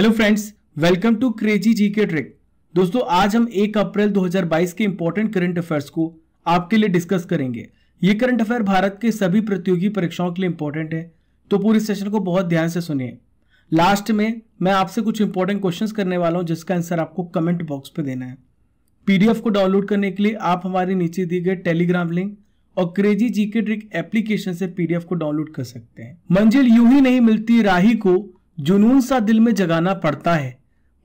Hello friends, welcome to crazy GK trick. दोस्तों आज हम 1 अप्रैल 2022 के इंपॉर्टेंट करंट अफेयर्स को आपके लिए डिस्कस करेंगे। ये करंट अफेयर भारत के सभी प्रतियोगी परीक्षाओं के लिए इंपॉर्टेंट है, तो पूरी सेशन को बहुत ध्यान से सुनिए। लास्ट में मैं आपसे कुछ इंपॉर्टेंट क्वेश्चंस करने वाला हूं, जिसका आंसर आपको कमेंट बॉक्स पे देना है। पीडीएफ को डाउनलोड करने के लिए आप हमारे नीचे दिए गए टेलीग्राम लिंक और क्रेजी जीके ट्रिक एप्लीकेशन से पीडीएफ को डाउनलोड कर सकते हैं। मंजिल यूं ही नहीं मिलती, राही को जुनून सा दिल में जगाना पड़ता है।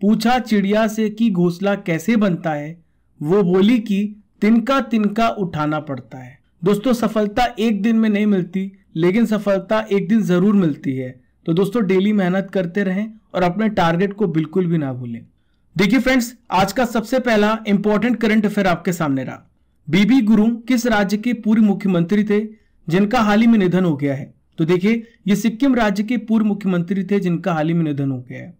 पूछा चिड़िया से कि घोंसला कैसे बनता है, वो बोली कि तिनका तिनका उठाना पड़ता है। दोस्तों सफलता एक दिन में नहीं मिलती, लेकिन सफलता एक दिन जरूर मिलती है। तो दोस्तों डेली मेहनत करते रहें और अपने टारगेट को बिल्कुल भी ना भूलें। देखिए फ्रेंड्स, आज का सबसे पहला इंपॉर्टेंट करंट अफेयर आपके सामने रहा। बीबी गुरुंग किस राज्य के पूर्व मुख्यमंत्री थे जिनका हाल ही में निधन हो गया है? तो देखिए, ये सिक्किम राज्य के पूर्व मुख्यमंत्री थे जिनका हाल ही में निधन हो गया है।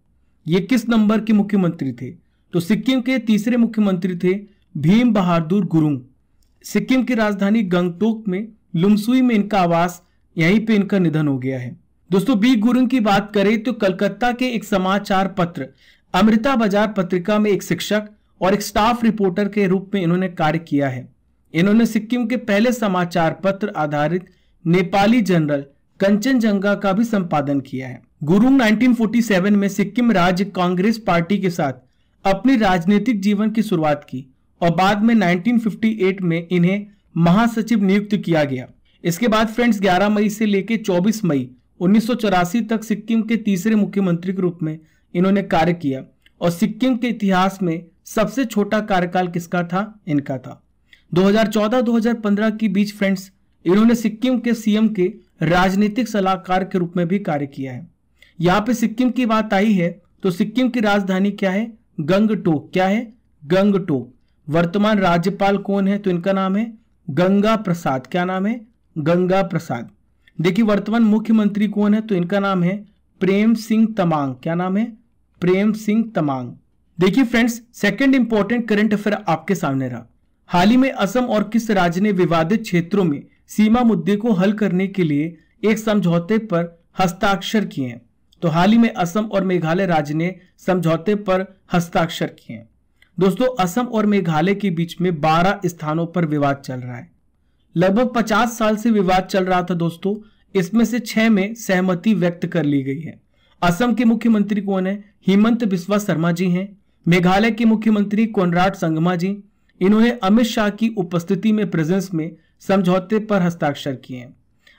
ये किस नंबर के मुख्यमंत्री थे? तो सिक्किम के तीसरे मुख्यमंत्री थे भीम बहादुर गुरुंग। सिक्किम की राजधानी गंगटोक में लुमसुई में इनका आवास, यहीं पे इनका निधन हो गया है। दोस्तों बी गुरुंग की बात करें तो कलकत्ता के एक समाचार पत्र अमृता बाजार पत्रिका में एक शिक्षक और एक स्टाफ रिपोर्टर के रूप में इन्होंने कार्य किया है। इन्होंने सिक्किम के पहले समाचार पत्र आधारित नेपाली जनरल कंचनजंगा का भी संपादन किया है। गुरुंग 1947 में सिक्किम राज्य कांग्रेस पार्टी के साथ अपनी राजनीतिक जीवन की शुरुआत की और बाद में 1958 में इन्हें महासचिव नियुक्त किया गया। इसके बाद फ्रेंड्स 11 मई से लेकर 24 मई 1984 तक सिक्किम के तीसरे मुख्यमंत्री के रूप में इन्होंने कार्य किया और सिक्किम के इतिहास में सबसे छोटा कार्यकाल किसका था? इनका था। 2014-2015 के बीच फ्रेंड्स इन्होंने सिक्किम के सीएम के राजनीतिक सलाहकार के रूप में भी कार्य किया है। यहाँ पे सिक्किम की बात आई है तो सिक्किम की राजधानी क्या है? गंगटोक। क्या है? गंगटोक। वर्तमान राज्यपाल कौन है? तो इनका नाम है गंगा प्रसाद। क्या नाम है? गंगा प्रसाद। देखिए वर्तमान मुख्यमंत्री कौन है? तो इनका नाम है प्रेम सिंह तमांग। क्या नाम है? प्रेम सिंह तमांग। देखिए friends, second important current affair आपके सामने रहा। हाल ही में असम और किस राज्य ने विवादित क्षेत्रों में सीमा मुद्दे को हल करने के लिए एक समझौते पर हस्ताक्षर किए हैं? तो हाल ही में असम और मेघालय राज्य ने समझौते पर हस्ताक्षर किए हैं। दोस्तों असम और मेघालय के बीच में 12 स्थानों पर विवाद चल रहा है। लगभग 50 साल से विवाद चल रहा था दोस्तों। इसमें से 6 में सहमति व्यक्त कर ली गई है। असम के मुख्यमंत्री कौन है? हेमंत बिस्वा शर्मा जी हैं। मेघालय के मुख्यमंत्री कोनराड संगमा जी, इन्होंने अमित शाह की उपस्थिति में प्रेजेंस में समझौते पर हस्ताक्षर किए हैं।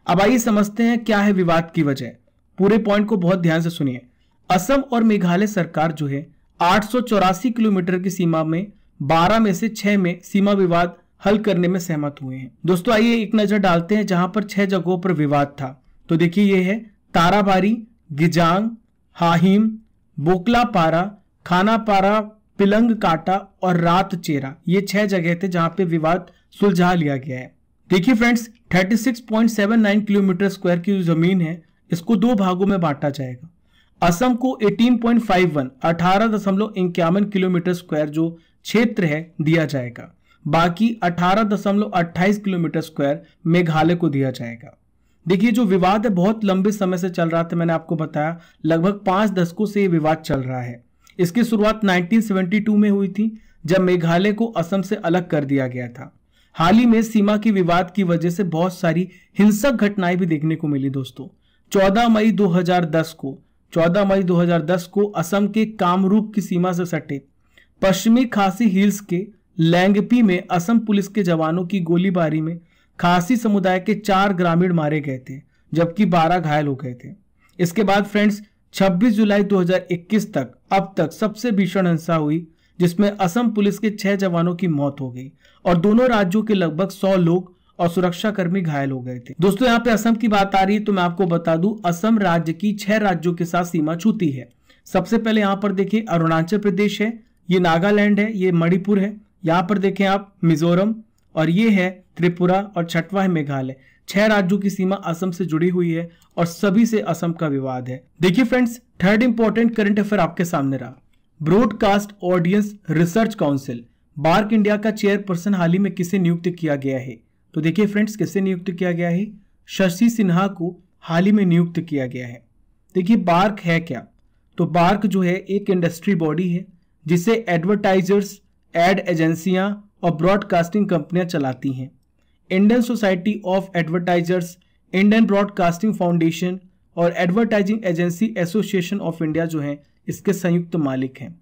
अब आइए समझते हैं क्या है विवाद की वजह। पूरे पॉइंट को बहुत ध्यान से सुनिए। असम और मेघालय सरकार जो है 884 किलोमीटर की सीमा में 12 में से 6 में सीमा विवाद हल करने में सहमत हुए हैं। दोस्तों आइए एक नजर डालते हैं जहां पर 6 जगहों पर विवाद था। तो देखिए ये है ताराबारी, गिजांग, हाहिम, बोकलापारा, खानापारा, पिलंग काटा और रात चेरा। ये 6 जगह थे जहां पे विवाद सुलझा लिया गया है। देखिए फ्रेंड्स 36.79 किलोमीटर स्क्वायर की जो जमीन है इसको 2 भागों में बांटा जाएगा। असम को 18.51 18.51 किलोमीटर स्क्वायर जो क्षेत्र है दिया जाएगा। बाकी 18.28 किलोमीटर स्क्वायर मेघालय को दिया जाएगा। देखिए जो विवाद है बहुत लंबे समय से चल रहा था। मैंने आपको बताया लगभग 5 दशकों से ये विवाद चल रहा है। इसकी शुरुआत 1972 में हुई थी जब मेघालय को असम से अलग कर दिया गया था। हाल ही में सीमा की विवाद की वजह से बहुत सारी हिंसक घटनाएं भी देखने को मिली। दोस्तों 14 मई 2010 को असम के कामरूप की सीमा से सटे पश्चिमी खासी हिल्स के लैंगपी में असम पुलिस के जवानों की गोलीबारी में खासी समुदाय के 4 ग्रामीण मारे गए थे, जबकि 12 घायल हो गए थे। इसके बाद फ्रेंड्स 26 जुलाई 2021 तक अब तक सबसे भीषण हिंसा हुई, जिसमें असम पुलिस के 6 जवानों की मौत हो गई और दोनों राज्यों के लगभग 100 लोग और सुरक्षा कर्मी घायल हो गए थे। दोस्तों यहाँ पे असम की बात आ रही है तो मैं आपको बता दूं असम राज्य की 6 राज्यों के साथ सीमा छूती है। सबसे पहले यहाँ पर देखिए अरुणाचल प्रदेश है, ये नागालैंड है, ये मणिपुर है, यहाँ पर देखें आप मिजोरम, और ये है त्रिपुरा, और छठवां है मेघालय। 6 राज्यों की सीमा असम से जुड़ी हुई है और सभी से असम का विवाद है। देखिए friends third important current affair आपके सामने रहा। Broadcast audience research council BARC India का चेयरपर्सन हाल ही में किसे नियुक्त किया गया है? तो देखिए फ्रेंड्स किसे नियुक्त किया गया है? शशि सिन्हा को हाल ही में नियुक्त किया गया है। देखिए बार्क है क्या? तो बार्क जो है एक इंडस्ट्री बॉडी है जिसे एडवर्टाइजर्स, एड एजेंसियां और ब्रॉडकास्टिंग कंपनियां चलाती हैं। Indian Society of Advertisers, Indian Broadcasting Foundation और Advertising Agency Association of India जो है इसके संयुक्त मालिक हैं।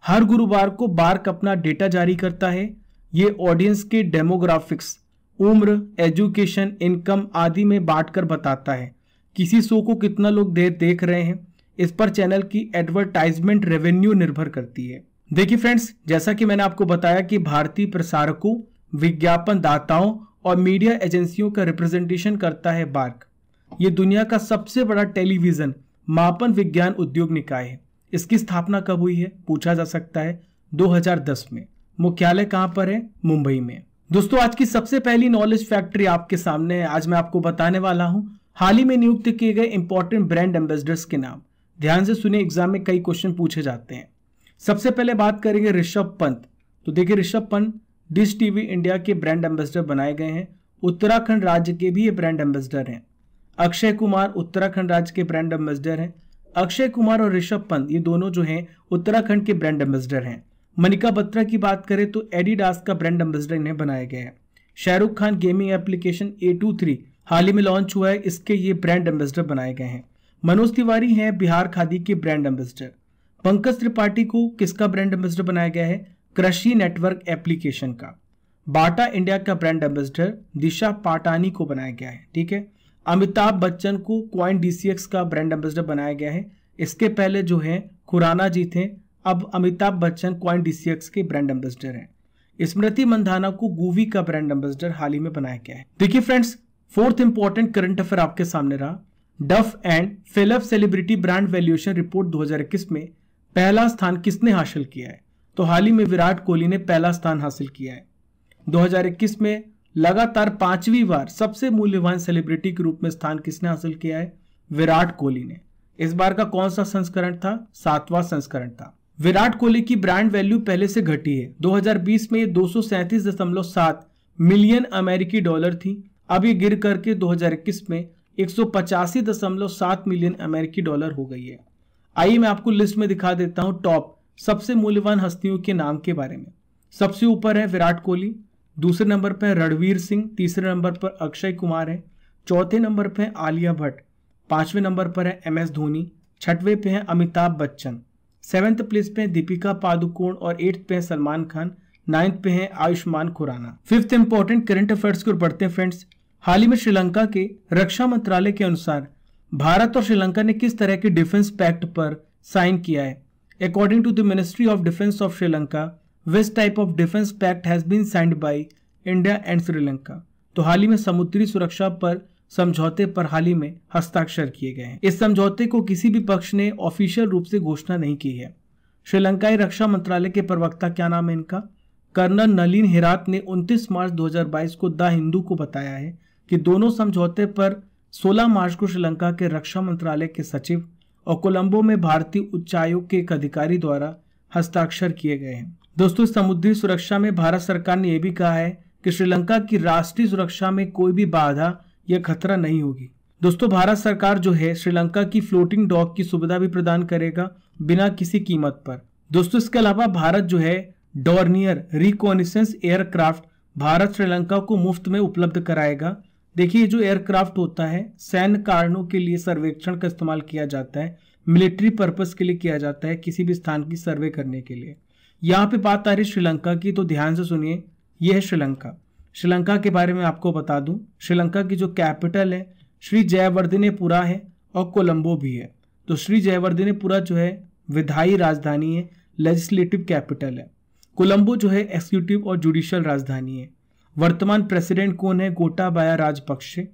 हर गुरुवार को बार्क अपना डेटा जारी करता है। ये ऑडियंस के डेमोग्राफिक्स, उम्र, एजुकेशन, इनकम आदि में बांटकर बताता है किसी शो को कितना लोग देख रहे हैं। इस पर चैनल की एडवर्टाइजमेंट रेवेन्यू निर्भर करती है। देखिए फ्रेंड्स, जैसा कि मैंने आपको बताया कि भारतीय प्रसारकों, विज्ञापन दाताओं और मीडिया एजेंसियों का रिप्रेजेंटेशन करता है बार्क। ये दुनिया का सबसे बड़ा टेलीविजन मापन विज्ञान उद्योग निकाय है। इसकी स्थापना कब हुई है पूछा जा सकता है, 2010 में। मुख्यालय कहां पर है? मुंबई में। दोस्तों, आज की सबसे पहली नॉलेज फैक्ट्री आपके सामने है। आज मैं आपको बताने वाला हूं हाल ही में नियुक्त किए गए इंपॉर्टेंट ब्रांड एम्बेसडर्स के नाम। ध्यान से सुने, एग्जाम में कई क्वेश्चन पूछे जाते हैं। सबसे पहले बात करेंगे ऋषभ पंत। तो देखिए, Rishabh Pant dish TV India के ब्रांड एम्बेसडर बनाए गए हैं। उत्तराखंड राज्य के भी ये ब्रांड एम्बेसडर हैं। अक्षय कुमार उत्तराखंड राज्य के ब्रांड एम्बेसडर हैं। अक्षय कुमार और ऋषभ पंत ये दोनों जो हैं उत्तराखंड के ब्रांड एम्बेसडर हैं। मनिका बत्रा की बात करें तो एडिडास का ब्रांड एम्बेसडर इन्हें बनाया गया है। Shahrukh Khan gaming application A23 हाल ही में लॉन्च हुआ है, इसके ये ब्रांड एम्बेसडर बनाए गए हैं। मनोज तिवारी हैं बिहार खादी के ब्रांड एम्बेसडर। पंकज त्रिपाठी को किसका ब्रांड एम्बेसडर बनाया गया है? कृषि नेटवर्क एप्लीकेशन का। बाटा इंडिया का ब्रांड एम्बेसडर दिशा पाटानी को बनाया गया है। ठीक है। अमिताभ बच्चन को क्वाइन DCX का ब्रांड एम्बेसडर बनाया गया है। इसके पहले जो है खुराना जी थे, अब अमिताभ बच्चन क्वाइन DCX के ब्रांड एम्बेसडर हैं। स्मृति मंधाना को गूवी का ब्रांड एम्बेसडर हाल ही में बनाया गया है। देखिए friends, fourth important current affair आपके सामने रहा। Duff and Phelps celebrity brand valuation report 2021 में पहला स्थान किसने हासिल किया है? तो हाल ही में विराट कोहली ने पहला स्थान हासिल किया है। 2021 में लगातार 5वीं बार सबसे मूल्यवान सेलिब्रिटी के रूप में स्थान किसने हासिल किया है? विराट कोहली ने। इस बार का कौन सा संस्करण था? 7वां संस्करण था। विराट कोहली की ब्रांड वैल्यू पहले से घटी है। 2020 में ये 237.7 मिलियन अमेरिकी डॉलर थी। अब ये गिर करके 2021 में 185.7 मिलियन अमेरिकी डॉलर हो गई है। आइए मैं आपको लिस्ट में दिखा देता हूं टॉप सबसे मूल्यवान हस्तियों के नाम के बारे में। सबसे ऊपर है विराट कोहली, दूसरे नंबर पर रणवीर सिंह, तीसरे नंबर पर अक्षय कुमार है, चौथे नंबर पर है आलिया भट्ट, 5वें नंबर पर है MS धोनी, 6वें पे है अमिताभ बच्चन, 7th प्लेस पे है दीपिका पादुकोण और 8th पे है सलमान खान, 9th पे है Ayushmann Khurrana. 5th important current affairs की ओर बढ़ते हैं फ्रेंड्स। हाल ही में श्रीलंका के रक्षा मंत्रालय के अनुसार भारत और श्रीलंका ने किस तरह के डिफेंस पैक्ट पर साइन किया है? According to the ministry of defence of Sri Lanka, which type of defence pact has been signed by India and Sri Lanka. तो हाल ही में समुद्री सुरक्षा पर समझौते पर हाल ही में हस्ताक्षर किए गए हैं। इस समझौते को किसी भी पक्ष ने ऑफिशियल रूप से घोषणा नहीं की है। श्रीलंकाई रक्षा मंत्रालय के प्रवक्ता, क्या नाम है इनका? कर्नल नलिन हेरात ने 29 मार्च 2022 को द हिंदू को बताया है कि दोनों समझौते पर 16 मार्च को श्रीलंका के रक्षा मंत्रालय के सचिव और कोलंबो में भारतीय उच्चायोग के एक अधिकारी द्वारा हस्ताक्षर किए गए हैं। दोस्तों, समुद्री सुरक्षा में भारत सरकार ने यह भी कहा है कि श्रीलंका की राष्ट्रीय सुरक्षा में कोई भी बाधा या खतरा नहीं होगी। दोस्तों, भारत सरकार जो है श्रीलंका की फ्लोटिंग डॉक की सुविधा भी प्रदान करेगा बिना किसी कीमत पर। दोस्तों, इसके अलावा भारत जो है Dornier reconnaissance aircraft Bharat Sri Lanka को मुफ्त में उपलब्ध कराएगा। देखिए, जो एयरक्राफ्ट होता है सैन्य कारणों के लिए सर्वेक्षण का इस्तेमाल किया जाता है, मिलिट्री पर्पस के लिए किया जाता है, किसी भी स्थान की सर्वे करने के लिए। यहाँ पे बात आ रही श्रीलंका की, तो ध्यान से सुनिए। यह है श्रीलंका। श्रीलंका के बारे में आपको बता दूं, श्रीलंका की जो कैपिटल है श्री जयवर्धनेपुरा है और कोलंबो भी है। तो श्री जयवर्धनेपुरा जो है विधायी राजधानी है, लेजिस्लेटिव कैपिटल है। कोलंबो जो है एक्सिक्यूटिव और जुडिशियल राजधानी है। वर्तमान प्रेसिडेंट कौन है? गोटाबाया राजपक्षे।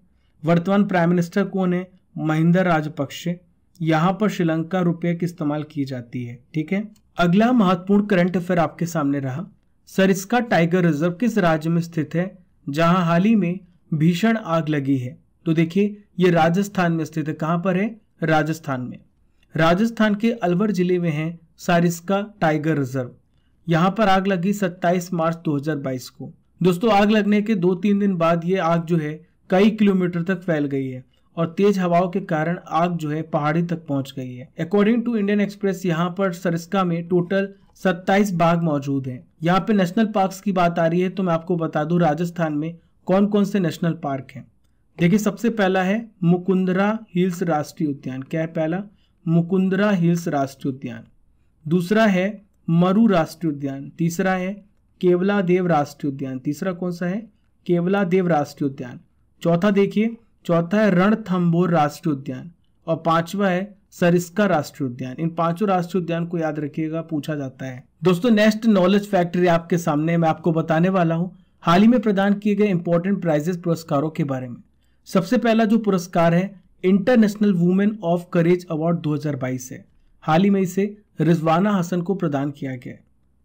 वर्तमान प्राइम मिनिस्टर कौन है? महिंदा राजपक्षे। यहाँ पर श्रीलंका रुपये की इस्तेमाल की जाती है। ठीक है। अगला महत्वपूर्ण करंट अफेयर आपके सामने रहा। सरिस्का टाइगर रिजर्व किस राज्य में स्थित है जहां हाल ही में भीषण आग लगी है? तो देखिए, ये राजस्थान में स्थित है। कहां पर है? राजस्थान में। राजस्थान के अलवर जिले में है सरिस्का टाइगर रिजर्व। यहां पर आग लगी 27 मार्च 2022 को। दोस्तों, आग लगने के 2-3 दिन बाद ये आग जो है कई किलोमीटर तक फैल गई है और तेज हवाओं के कारण आग जो है पहाड़ी तक पहुंच गई है। अकॉर्डिंग टू इंडियन एक्सप्रेस यहाँ पर सरिस्का में टोटल 27 बाघ मौजूद हैं। यहाँ पे नेशनल पार्क्स की बात आ रही है तो मैं आपको बता दूं राजस्थान में कौन कौन से नेशनल पार्क हैं। देखिए सबसे पहला है मुकुंदरा हिल्स राष्ट्रीय उद्यान। क्या है पहला? मुकुंदरा हिल्स राष्ट्रीय उद्यान। दूसरा है मरु राष्ट्रीय उद्यान। तीसरा है केवलादेव राष्ट्रीय उद्यान। तीसरा कौन सा है? केवलादेव राष्ट्रीय उद्यान। चौथा देखिए, चौथा है रणथंभौर राष्ट्रीय उद्यान और पांचवा है सरिस्का राष्ट्रीय उद्यान। इन पांचों राष्ट्रीय उद्यान को याद रखिएगा, पूछा जाता है। दोस्तों नेक्स्ट नॉलेज फैक्ट्री आपके सामने मैं आपको बताने वाला हूं हाल ही में प्रदान किए गए इंपॉर्टेंट प्राइजेस पुरस्कारों के बारे में। सबसे पहला जो पुरस्कार है international women of courage award 2022 है। हाल ही में इसे रिजवाना हसन को प्रदान किया गया।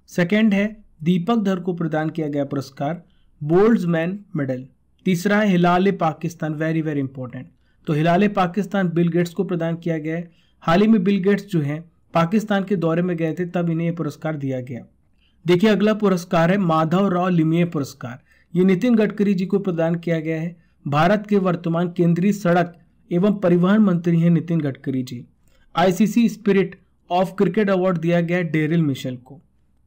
सेकेंड है दीपक धर को प्रदान किया गया पुरस्कार बोल्ड्समैन मेडल। तीसरा है हिलाल पाकिस्तान, वेरी वेरी इंपॉर्टेंट, तो हिलाल पाकिस्तान बिल गेट्स को प्रदान किया गया है। हाल ही में बिल गेट्स जो हैं पाकिस्तान के दौरे में गए थे तब इन्हें यह पुरस्कार दिया गया। देखिए अगला पुरस्कार है माधव राव लिमये पुरस्कार। ये नितिन गडकरी जी को प्रदान किया गया है। भारत के वर्तमान केंद्रीय सड़क एवं परिवहन मंत्री हैं Nitin Gadkari ji. ICC spirit of cricket award दिया गया है डेरिल मिशेल को।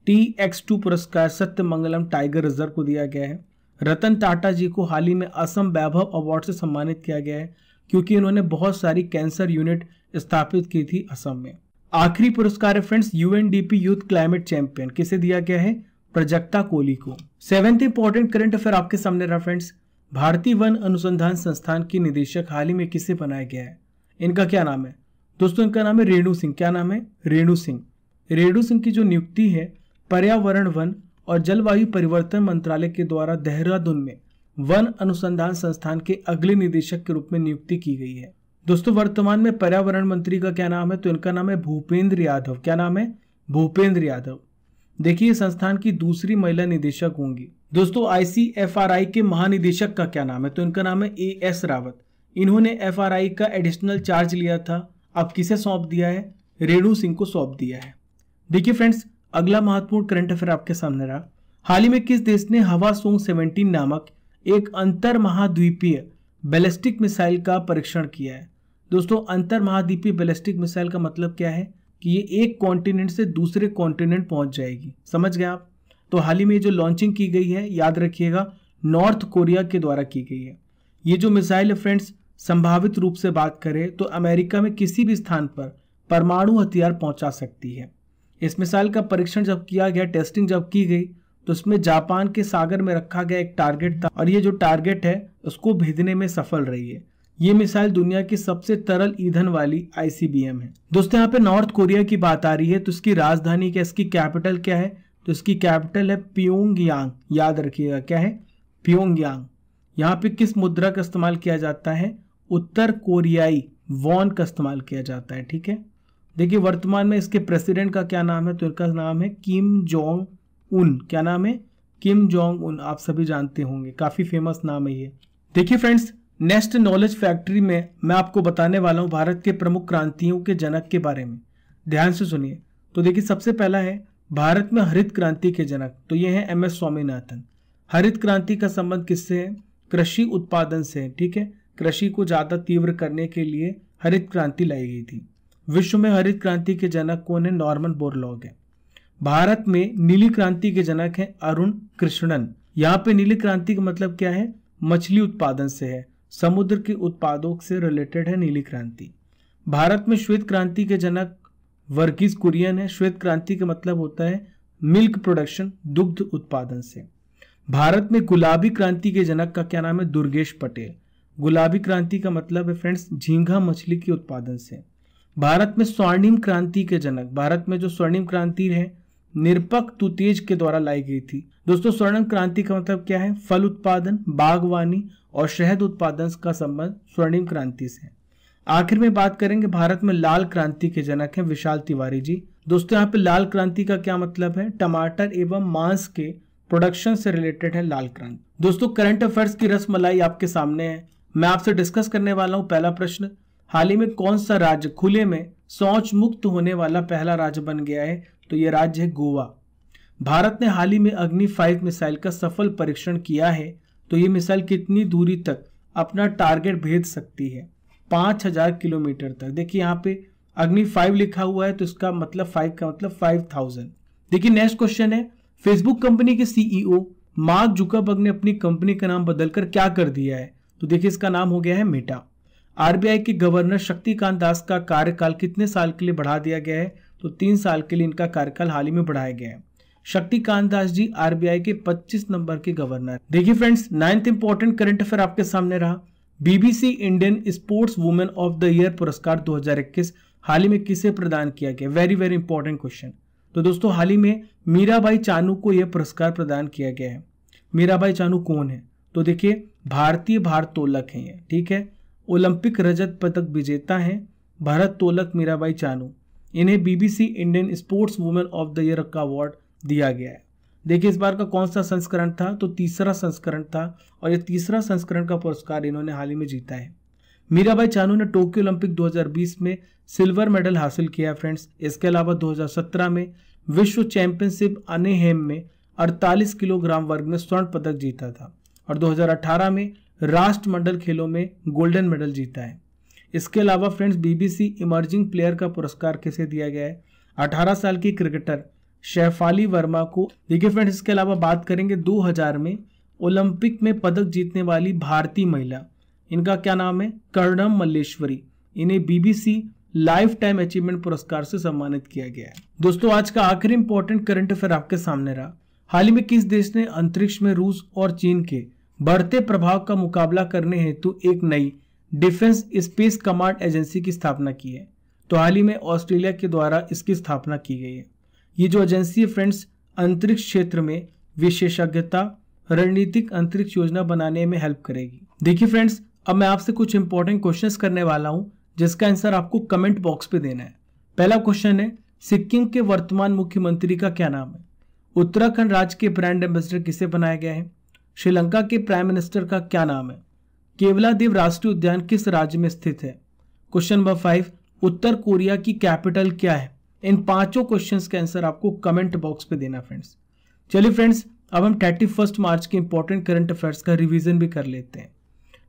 TX2 पुरस्कार सत्यमंगलम टाइगर रिजर्व को दिया गया है। रतन टाटा जी को हाल ही में असम वैभव अवार्ड से सम्मानित किया गया है क्योंकि इन्होंने बहुत सारी कैंसर यूनिट स्थापित की थी असम में। आखिरी पुरस्कार है friends UNDP youth climate champion. किसे दिया गया है? प्रजक्ता कोहली को। सेवेंथ इंपॉर्टेंट करंट अफेयर आपके सामने रहा फ्रेंड्स। भारतीय वन अनुसंधान संस्थान की निदेशक हाल ही में किसे बनाया गया है? इनका क्या नाम है? दोस्तों इनका नाम है रेणु सिंह। क्या नाम है? रेणु सिंह। रेणु सिंह की जो नियुक्ति है पर्यावरण, वन और जलवायु परिवर्तन मंत्रालय के द्वारा देहरादून में वन अनुसंधान संस्थान के अगले निदेशक के रूप में नियुक्ति की गई है। दोस्तों वर्तमान में पर्यावरण मंत्री का क्या नाम है? तो इनका नाम है भूपेंद्र यादव। क्या नाम है? भूपेंद्र यादव। देखिए संस्थान की दूसरी महिला निदेशक होंगी। दोस्तों ICFRI के महानिदेशक का क्या नाम है? तो इनका नाम है AS रावत। इन्होंने FRI का एडिशनल चार्ज लिया था, अब किसे सौंप दिया है? रेणु सिंह को सौंप दिया है। देखिए फ्रेंड्स अगला महत्वपूर्ण करंट अफेयर आपके सामने रहा। हाल ही में किस देश ने हवासोंग 17 नामक एक अंतर महाद्वीपीय बैलिस्टिक मिसाइल का परीक्षण किया है? दोस्तों अंतर महाद्वीपीय बैलिस्टिक मिसाइल का मतलब क्या है कि ये एक कॉन्टिनेंट से दूसरे कॉन्टिनेंट पहुंच जाएगी। समझ गए आप? तो हाल ही में जो लॉन्चिंग की गई है याद रखिएगा नॉर्थ कोरिया के द्वारा की गई है। ये जो मिसाइल है फ्रेंड्स संभावित रूप से बात करें तो अमेरिका में किसी भी स्थान पर परमाणु हथियार पहुंचा सकती है। इस मिसाइल का परीक्षण जब किया गया, टेस्टिंग जब की गई तो इसमें जापान के सागर में रखा गया एक टारगेट था और ये जो टारगेट है उसको भेदने में सफल रही है। ये मिसाइल दुनिया की सबसे तरल ईंधन वाली ICBM है। दोस्तों यहाँ पे नॉर्थ कोरिया की बात आ रही है तो इसकी राजधानी क्या, इसकी कैपिटल क्या है? तो इसकी कैपिटल है प्योंगयांग। याद रखिएगा क्या है? प्योंगयांग। यहाँ पे किस मुद्रा का इस्तेमाल किया जाता है? उत्तर कोरियाई वॉन का इस्तेमाल किया जाता है। ठीक है। देखिए वर्तमान में इसके प्रेसिडेंट का क्या नाम है? तो इनका नाम है किम जोंग उन। क्या नाम है? Kim Jong Un. आप सभी जानते होंगे, काफी फेमस नाम है ये। देखिए फ्रेंड्स नेक्स्ट नॉलेज फैक्ट्री में मैं आपको बताने वाला हूं भारत के प्रमुख क्रांतियों के जनक के बारे में। ध्यान से सुनिए। तो देखिए सबसे पहला है भारत में हरित क्रांति के जनक, तो ये है MS स्वामीनाथन। हरित क्रांति का संबंध किससे है? कृषि उत्पादन से है। ठीक है। कृषि को ज्यादा तीव्र करने के लिए हरित क्रांति लाई गई थी। विश्व में हरित क्रांति के जनक कौन है? नॉर्मन बोरलॉग है। भारत में नीली क्रांति के जनक हैं अरुण कृष्णन। यहाँ पे नीली क्रांति का मतलब क्या है? मछली उत्पादन से है, समुद्र के उत्पादों से रिलेटेड है नीली क्रांति। भारत में श्वेत क्रांति के जनक वर्गीस कुरियन है। श्वेत क्रांति का मतलब होता है मिल्क प्रोडक्शन, दुग्ध उत्पादन से। भारत में गुलाबी क्रांति के जनक का क्या नाम है? दुर्गेश पटेल। गुलाबी क्रांति का मतलब है फ्रेंड्स झींगा मछली के उत्पादन से। भारत में स्वर्णिम क्रांति के जनक, भारत में जो स्वर्णिम क्रांति है निरपक तुतेज के द्वारा लाई गई थी। दोस्तों स्वर्णिम क्रांति का मतलब क्या है? फल उत्पादन, बागवानी और शहद उत्पादन का संबंध स्वर्णिम क्रांति से। आखिर में बात करेंगे भारत में लाल क्रांति के जनक हैं विशाल तिवारी जी। दोस्तों यहाँ पे लाल क्रांति का क्या मतलब है? टमाटर एवं मांस के प्रोडक्शन से रिलेटेड है लाल क्रांति। दोस्तों करंट अफेयर्स की रसमलाई आपके सामने है। मैं आपसे डिस्कस करने वाला हूँ पहला प्रश्न, हाल ही में कौन सा राज्य खुले में शौच मुक्त होने वाला पहला राज्य बन गया है? तो यह राज्य है गोवा। भारत ने हाल ही में अग्नि 5 मिसाइल का सफल परीक्षण किया है, तो ये मिसाइल कितनी दूरी तक अपना टारगेट भेज सकती है? 5000 किलोमीटर तक। देखिए यहाँ पे अग्नि 5 लिखा हुआ है तो इसका मतलब 5 का मतलब 5000। देखिए नेक्स्ट क्वेश्चन है, फेसबुक कंपनी के सीईओ मार्क जुकरबर्ग ने अपनी कंपनी का नाम बदलकर क्या कर दिया है? तो देखिए इसका नाम हो गया है मेटा। आरबीआई के गवर्नर शक्तिकांत दास का कार्यकाल कितने साल के लिए बढ़ा दिया गया है? तो 3 साल के लिए इनका कार्यकाल हाल ही में बढ़ाया गया है। शक्तिकांत दास जी आरबीआई के 25 नंबर के गवर्नर। देखिए friends, 9th important current affair आपके सामने रहा। BBC Indian sports women of the year पुरस्कार 2021 हाल ही में किसे प्रदान किया गया? Very very important question. तो दोस्तों हाल ही में मीराबाई चानू को यह पुरस्कार प्रदान किया गया है। मीराबाई चानू कौन है? तो देखिए भारतीय भारोत्तोलक हैं ये, ठीक है। ओलंपिक रजत पदक विजेता हैं भारोत्तोलक मीराबाई चानू। इन्हें BBC Indian sports women of the year का अवार्ड दिया गया है। देखिए इस बार का कौन सा संस्करण था? तो तीसरा संस्करण था और ये तीसरा संस्करण का पुरस्कार इन्होंने हाल ही में जीता है। मीराबाई चानू ने टोक्यो ओलंपिक 2020 में सिल्वर मेडल हासिल किया है फ्रेंड्स। इसके अलावा 2017 में विश्व चैंपियनशिप अनेहेम में 48 किलोग्राम वर्ग में स्वर्ण पदक जीता था और 2018 में राष्ट्रमंडल खेलों में गोल्डन मेडल जीता है। इसके अलावा फ्रेंड्स बीबीसी इमर्जिंग प्लेयर का पुरस्कार किसे दिया गया है? 18 साल की क्रिकेटर शेफाली वर्मा को। देखिए फ्रेंड्स, इसके अलावा बात करेंगे 2000 में ओलंपिक में पदक जीतने वाली भारतीय महिला, इनका क्या नाम है? कर्णम मल्लेश्वरी। इन्हें बीबीसी लाइफ टाइम अचीवमेंट पुरस्कार से सम्मानित किया गया है। दोस्तों आज का आखिरी इंपॉर्टेंट करंट अफेयर आपके सामने रहा। हाल ही में किस देश ने अंतरिक्ष में रूस और चीन के बढ़ते प्रभाव का मुकाबला करने हेतु एक नई डिफेंस स्पेस कमांड एजेंसी की स्थापना की है? तो हाल ही में ऑस्ट्रेलिया के द्वारा इसकी स्थापना की गई है। ये जो एजेंसी है फ्रेंड्स, अंतरिक्ष क्षेत्र में विशेषज्ञता, रणनीतिक अंतरिक्ष योजना बनाने में हेल्प करेगी। देखिए फ्रेंड्स, अब मैं आपसे कुछ इंपॉर्टेंट क्वेश्चंस करने वाला हूं जिसका आंसर आपको कमेंट बॉक्स पे देना है। पहला क्वेश्चन है, सिक्किम के वर्तमान मुख्यमंत्री का क्या नाम है? उत्तराखंड राज्य के ब्रांड एम्बेसडर किसे बनाया गया है? श्रीलंका के प्राइम मिनिस्टर का क्या नाम है? केवलादेव राष्ट्रीय उद्यान किस राज्य में स्थित है? क्वेश्चन नंबर 5, उत्तर कोरिया की कैपिटल क्या है? इन पांचों क्वेश्चंस के आंसर आपको कमेंट बॉक्स पे देना फ्रेंड्स। चलिए फ्रेंड्स, अब हम 31 मार्च के इंपॉर्टेंट करंट अफेयर्स का रिवीजन भी कर लेते हैं।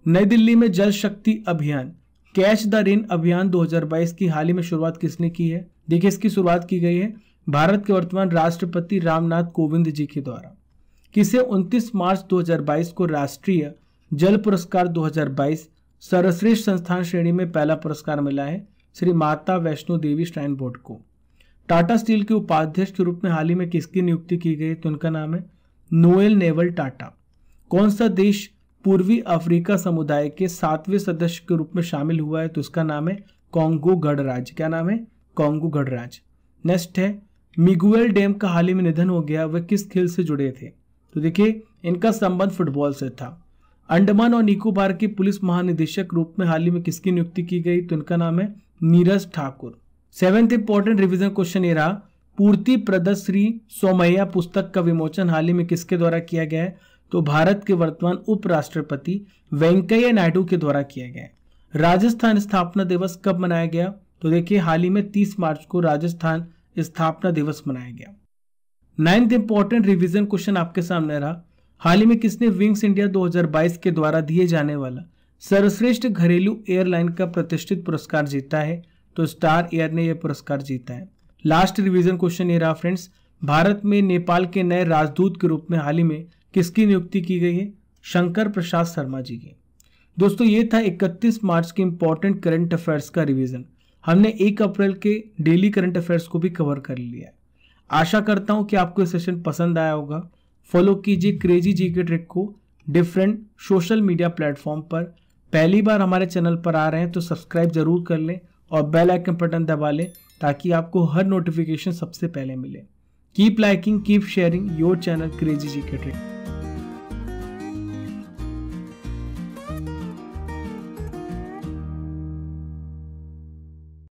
नई दिल्ली में जल शक्ति अभियान कैच द रेन अभियान 2022 की हाल ही में शुरुआत किसने की है? देखिए इसकी शुरुआत की गई है भारत के वर्तमान राष्ट्रपति रामनाथ कोविंद जी के द्वारा। किसे 29 मार्च 2022 को राष्ट्रीय जल पुरस्कार 2022 सर्वश्रेष्ठ संस्थान श्रेणी में पहला पुरस्कार मिला है? श्री माता वैष्णो देवी श्राइन बोर्ड को। टाटा स्टील के उपाध्यक्ष के रूप में हाल ही में किसकी नियुक्ति की गई? तो उनका नाम है नोएल नेवल टाटा। कौन सा देश पूर्वी अफ्रीका समुदाय के 7वें सदस्य के रूप में शामिल हुआ है? तो उसका नाम है कॉन्गो गणराज्य। क्या नाम है? कॉन्गो गणराज्य। नेक्स्ट है, मिगुएल डैम का हाल ही में निधन हो गया, वह किस खेल से जुड़े थे? तो देखिए इनका संबंध फुटबॉल से था। अंडमान और निकोबार के पुलिस महानिदेशक रूप में हाल ही में किसकी नियुक्ति की गई? तो इनका नाम है Neeraj Thakur. 7th important revision question ये रहा, पूर्ति प्रदत्त श्री सोमैया पुस्तक का विमोचन हाल ही में किसके द्वारा किया गया है? तो भारत के वर्तमान उपराष्ट्रपति वेंकैया नायडू के द्वारा किया गया है। राजस्थान स्थापना दिवस कब मनाया गया? तो देखिए हाल ही में 30 मार्च को राजस्थान स्थापना दिवस मनाया गया। 9th इंपॉर्टेंट रिवीजन क्वेश्चन आपके सामने रहा, हाल ही में किसने विंग्स इंडिया 2022 के द्वारा दिए जाने वाला सर्वश्रेष्ठ घरेलू एयरलाइन का प्रतिष्ठित पुरस्कार जीता है? तो स्टार एयर ने यह पुरस्कार जीता है। लास्ट रिवीजन क्वेश्चन ये रहा फ्रेंड्स, भारत में नेपाल के नए राजदूत के रूप में हाल ही में किसकी नियुक्ति की गई है? शंकर प्रसाद शर्मा जी की। दोस्तों ये था 31 मार्च के इंपॉर्टेंट करंट अफेयर्स का रिवीजन। हमने 1 अप्रैल के डेली करंट अफेयर्स को भी कवर कर लिया है। आशा करता हूं कि आपको ये सेशन पसंद आया होगा। फॉलो कीजिए क्रेजी जीके ट्रिक को डिफरेंट सोशल मीडिया प्लेटफॉर्म पर। पहली बार हमारे चैनल पर आ रहे हैं तो सब्सक्राइब जरूर कर लें और बेल आइकन बटन दबा लें ताकि आपको हर नोटिफिकेशन सबसे पहले मिले। Keep liking, keep sharing your channel crazy GK trick.